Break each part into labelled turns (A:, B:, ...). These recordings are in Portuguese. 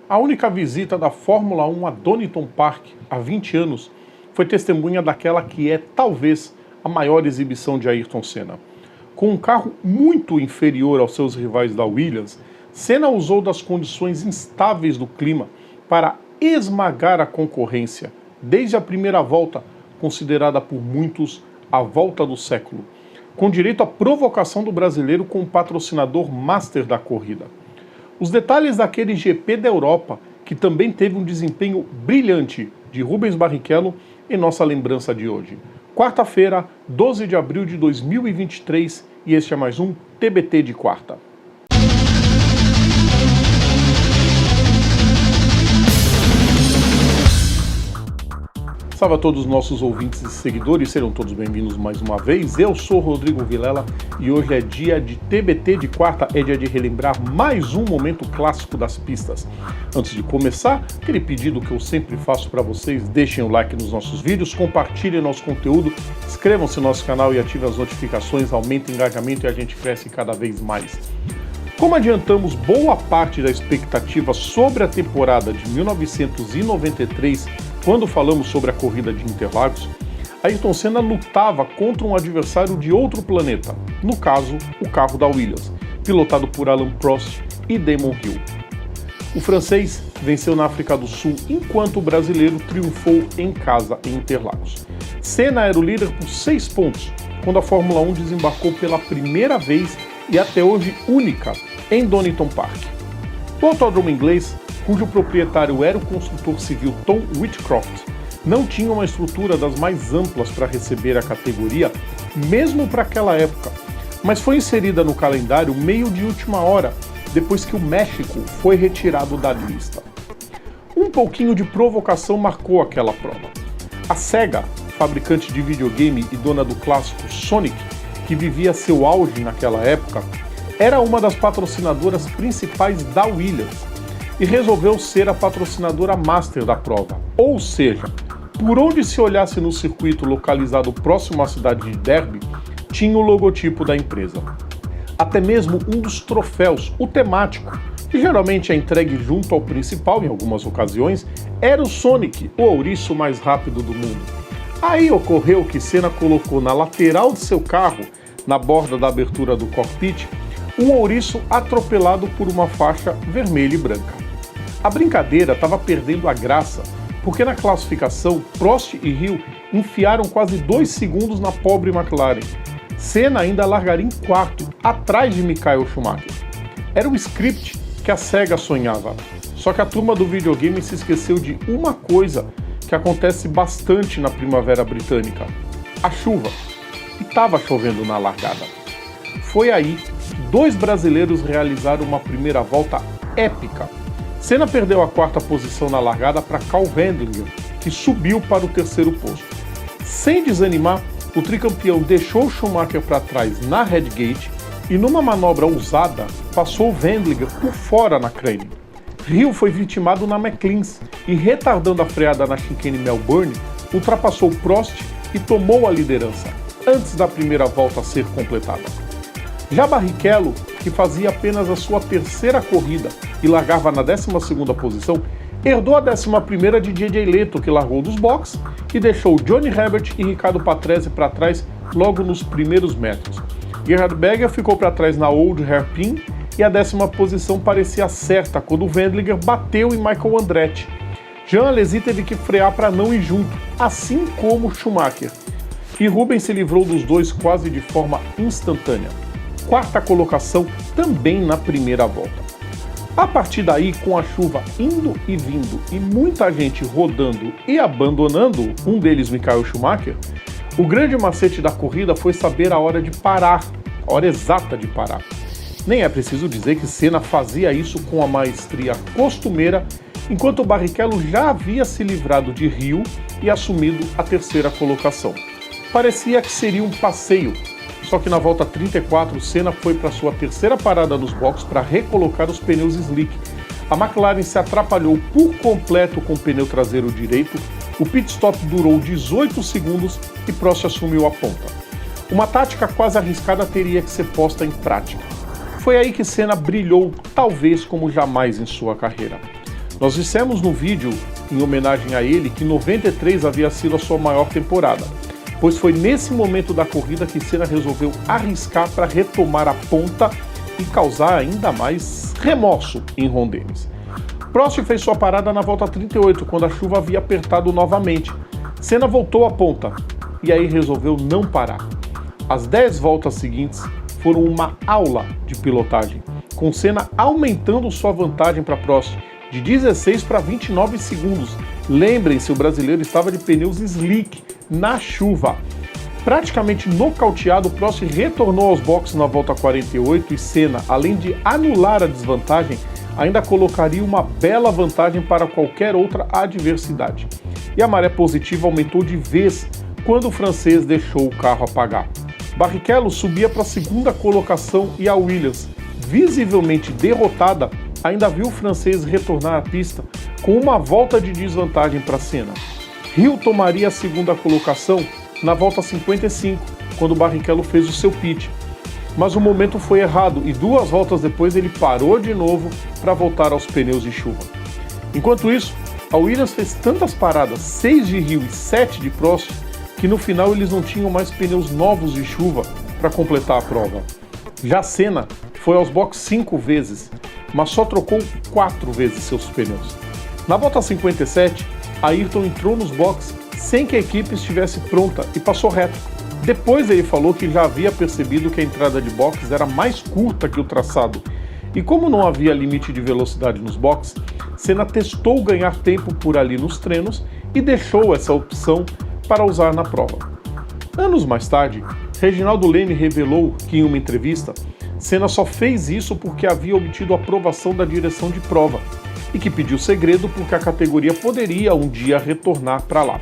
A: A única visita da Fórmula 1 a Donington Park há 20 anos foi testemunha daquela que é, talvez, a maior exibição de Ayrton Senna. Com um carro muito inferior aos seus rivais da Williams, Senna usou das condições instáveis do clima para esmagar a concorrência, desde a primeira volta, considerada por muitos a volta do século, com direito à provocação do brasileiro com o patrocinador master da corrida. Os detalhes daquele GP da Europa, que também teve um desempenho brilhante de Rubens Barrichello, em nossa lembrança de hoje. Quarta-feira, 12 de abril de 2023, e este é mais um TBT de quarta. Salve a todos os nossos ouvintes e seguidores, serão todos bem-vindos mais uma vez. Eu sou Rodrigo Vilela e hoje é dia de TBT de quarta, é dia de relembrar mais um momento clássico das pistas. Antes de começar, aquele pedido que eu sempre faço para vocês, deixem o like nos nossos vídeos, compartilhem nosso conteúdo, inscrevam-se no nosso canal e ativem as notificações, aumentem o engajamento e a gente cresce cada vez mais. Como adiantamos boa parte da expectativa sobre a temporada de 1993, quando falamos sobre a corrida de Interlagos, Ayrton Senna lutava contra um adversário de outro planeta, no caso, o carro da Williams, pilotado por Alain Prost e Damon Hill. O francês venceu na África do Sul, enquanto o brasileiro triunfou em casa em Interlagos. Senna era o líder por 6 pontos, quando a Fórmula 1 desembarcou pela primeira vez e até hoje única em Donington Park. O autódromo inglês, cujo proprietário era o construtor civil Tom Whitcroft, não tinha uma estrutura das mais amplas para receber a categoria, mesmo para aquela época, mas foi inserida no calendário meio de última hora, depois que o México foi retirado da lista. Um pouquinho de provocação marcou aquela prova. A Sega, fabricante de videogame e dona do clássico Sonic, que vivia seu auge naquela época, era uma das patrocinadoras principais da Williams e resolveu ser a patrocinadora master da prova. Ou seja, por onde se olhasse no circuito localizado próximo à cidade de Derby, tinha o logotipo da empresa. Até mesmo um dos troféus, o temático, que geralmente é entregue junto ao principal em algumas ocasiões, era o Sonic, o ouriço mais rápido do mundo. Aí ocorreu que Senna colocou na lateral de seu carro, na borda da abertura do cockpit, um ouriço atropelado por uma faixa vermelha e branca. A brincadeira estava perdendo a graça, porque na classificação, Prost e Hill enfiaram quase 2 segundos na pobre McLaren. Senna ainda largaria em quarto, atrás de Michael Schumacher. Era um script que a Sega sonhava, só que a turma do videogame se esqueceu de uma coisa que acontece bastante na primavera britânica: a chuva. E estava chovendo na largada. Foi aí que 2 brasileiros realizaram uma primeira volta épica. Senna perdeu a 4ª posição na largada para Karl Wendlinger, que subiu para o 3º posto. Sem desanimar, o tricampeão deixou Schumacher para trás na Red Gate e, numa manobra ousada, passou Wendlinger por fora na crane. Hill foi vitimado na McLeans e, retardando a freada na chicane Melbourne, ultrapassou Prost e tomou a liderança, antes da primeira volta ser completada. Já Barrichello, que fazia apenas a sua 3ª corrida e largava na 12ª posição, herdou a 11ª de J.J. Leto, que largou dos boxes e deixou Johnny Herbert e Riccardo Patrese para trás logo nos primeiros metros. Gerhard Berger ficou para trás na Old Hairpin e a 10ª posição parecia certa quando Wendlinger bateu em Michael Andretti. Jean Alesi teve que frear para não ir junto, assim como Schumacher. E Rubens se livrou dos dois quase de forma instantânea. 4ª colocação também na primeira volta. A partir daí, com a chuva indo e vindo e muita gente rodando e abandonando, um deles Michael Schumacher, o grande macete da corrida foi saber a hora de parar, a hora exata de parar. Nem é preciso dizer que Senna fazia isso com a maestria costumeira, enquanto Barrichello já havia se livrado de Hill e assumido a 3ª colocação. Parecia que seria um passeio, só que na volta 34, Senna foi para sua 3ª parada nos boxes para recolocar os pneus slick. A McLaren se atrapalhou por completo com o pneu traseiro direito, o pit stop durou 18 segundos e Prost assumiu a ponta. Uma tática quase arriscada teria que ser posta em prática. Foi aí que Senna brilhou, talvez como jamais em sua carreira. Nós dissemos no vídeo, em homenagem a ele, que 93 havia sido a sua maior temporada, pois foi nesse momento da corrida que Senna resolveu arriscar para retomar a ponta e causar ainda mais remorso em Ron Dennis. Prost fez sua parada na volta 38, quando a chuva havia apertado novamente. Senna voltou à ponta e aí resolveu não parar. As 10 voltas seguintes foram uma aula de pilotagem, com Senna aumentando sua vantagem para Prost de 16 para 29 segundos. Lembrem-se, o brasileiro estava de pneus slick na chuva. Praticamente nocauteado, Prost retornou aos boxes na volta 48 e Senna, além de anular a desvantagem, ainda colocaria uma bela vantagem para qualquer outra adversidade. E a maré positiva aumentou de vez quando o francês deixou o carro apagar. Barrichello subia para a segunda colocação e a Williams, visivelmente derrotada, ainda viu o francês retornar à pista com uma volta de desvantagem para Senna. Hill tomaria a segunda colocação na volta 55, quando Barrichello fez o seu pit. Mas o momento foi errado e 2 voltas depois ele parou de novo para voltar aos pneus de chuva. Enquanto isso, a Williams fez tantas paradas, 6 de Hill e 7 de Prost, que no final eles não tinham mais pneus novos de chuva para completar a prova. Já Senna foi aos boxes 5 vezes, mas só trocou 4 vezes seus pneus. Na volta 57, Ayrton entrou nos boxes sem que a equipe estivesse pronta e passou reto. Depois ele falou que já havia percebido que a entrada de boxes era mais curta que o traçado. E como não havia limite de velocidade nos boxes, Senna testou ganhar tempo por ali nos treinos e deixou essa opção para usar na prova. Anos mais tarde, Reginaldo Leme revelou que em uma entrevista, Senna só fez isso porque havia obtido a aprovação da direção de prova e que pediu segredo porque a categoria poderia um dia retornar para lá.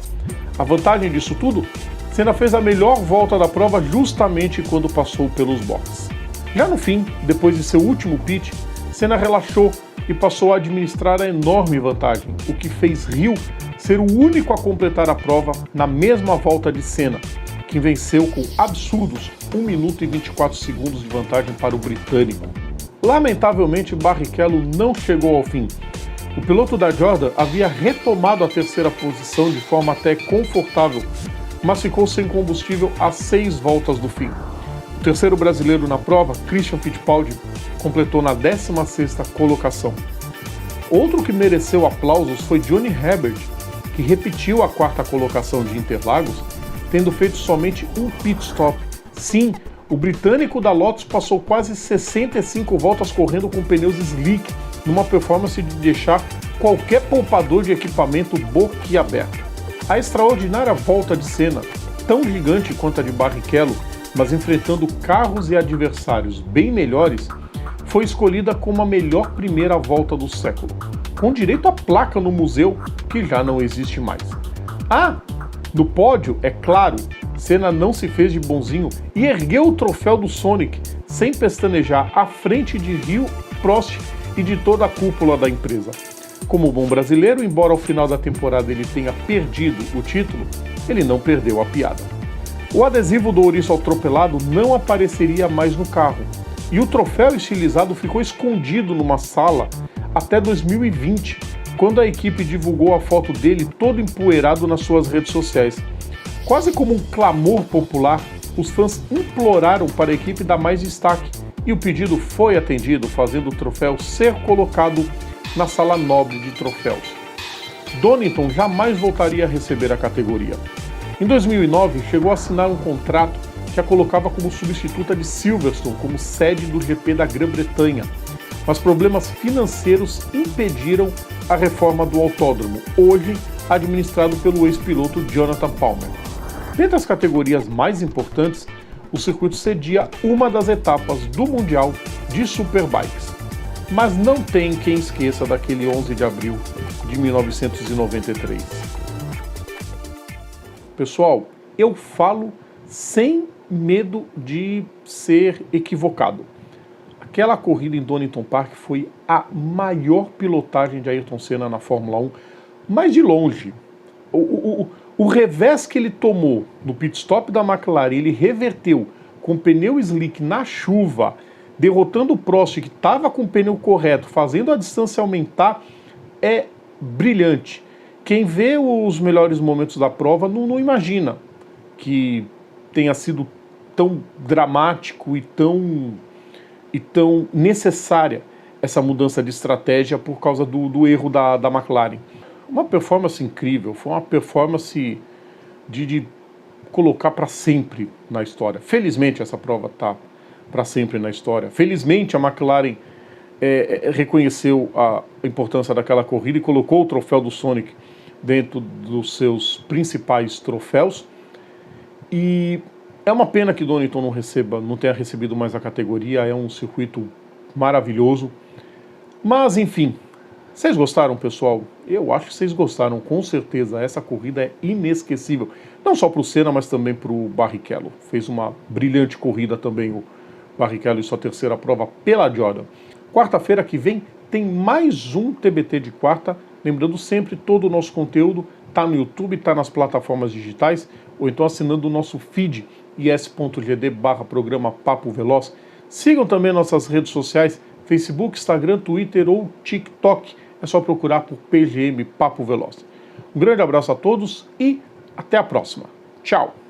A: A vantagem disso tudo? Senna fez a melhor volta da prova justamente quando passou pelos boxes. Já no fim, depois de seu último pit, Senna relaxou e passou a administrar a enorme vantagem, o que fez Hill ser o único a completar a prova na mesma volta de Senna, que venceu com absurdos 1 minuto e 24 segundos de vantagem para o britânico. Lamentavelmente, Barrichello não chegou ao fim. O piloto da Jordan havia retomado a terceira posição de forma até confortável, mas ficou sem combustível a 6 voltas do fim. O terceiro brasileiro na prova, Christian Fittipaldi, completou na 16ª colocação. Outro que mereceu aplausos foi Johnny Herbert, que repetiu a 4ª colocação de Interlagos, tendo feito somente um pit stop. Sim, o britânico da Lotus passou quase 65 voltas correndo com pneus slick, numa performance de deixar qualquer poupador de equipamento boquiaberto. A extraordinária volta de Senna, tão gigante quanto a de Barrichello, mas enfrentando carros e adversários bem melhores, foi escolhida como a melhor primeira volta do século, com direito à placa no museu, que já não existe mais. No pódio, é claro, Senna não se fez de bonzinho e ergueu o troféu do Sonic, sem pestanejar, à frente de Hill, Prost e de toda a cúpula da empresa. Como bom brasileiro, embora ao final da temporada ele tenha perdido o título, ele não perdeu a piada. O adesivo do ouriço atropelado não apareceria mais no carro, e o troféu estilizado ficou escondido numa sala até 2020, quando a equipe divulgou a foto dele todo empoeirado nas suas redes sociais. Quase como um clamor popular, os fãs imploraram para a equipe dar mais destaque, e o pedido foi atendido, fazendo o troféu ser colocado na sala nobre de troféus. Donington jamais voltaria a receber a categoria. Em 2009, chegou a assinar um contrato que a colocava como substituta de Silverstone como sede do GP da Grã-Bretanha, mas problemas financeiros impediram a reforma do autódromo, hoje administrado pelo ex-piloto Jonathan Palmer. Dentre as categorias mais importantes, o circuito cedia uma das etapas do Mundial de Superbikes. Mas não tem quem esqueça daquele 11 de abril de 1993. Pessoal, eu falo sem medo de ser equivocado. Aquela corrida em Donington Park foi a maior pilotagem de Ayrton Senna na Fórmula 1, mas de longe. O revés que ele tomou no pit stop da McLaren, ele reverteu com pneu slick na chuva, derrotando o Prost, que estava com o pneu correto, fazendo a distância aumentar é brilhante. Quem vê os melhores momentos da prova não imagina que tenha sido tão dramático e tão necessária essa mudança de estratégia por causa do erro da McLaren. Uma performance incrível, foi uma performance de colocar para sempre na história. Felizmente essa prova está para sempre na história. Felizmente a McLaren reconheceu a importância daquela corrida e colocou o troféu do Sonic dentro dos seus principais troféus. E é uma pena que Donington não tenha recebido mais a categoria, é um circuito maravilhoso. Mas enfim, vocês gostaram, pessoal? Eu acho que vocês gostaram, com certeza. Essa corrida é inesquecível. Não só para o Senna, mas também para o Barrichello. Fez uma brilhante corrida também o Barrichello em sua terceira prova pela Jordan. Quarta-feira que vem tem mais um TBT de quarta. Lembrando sempre, todo o nosso conteúdo está no YouTube, está nas plataformas digitais, ou então assinando o nosso feed, is.gd/programa Papo Veloz. Sigam também nossas redes sociais, Facebook, Instagram, Twitter ou TikTok. É só procurar por PGM Papo Veloz. Um grande abraço a todos e até a próxima. Tchau!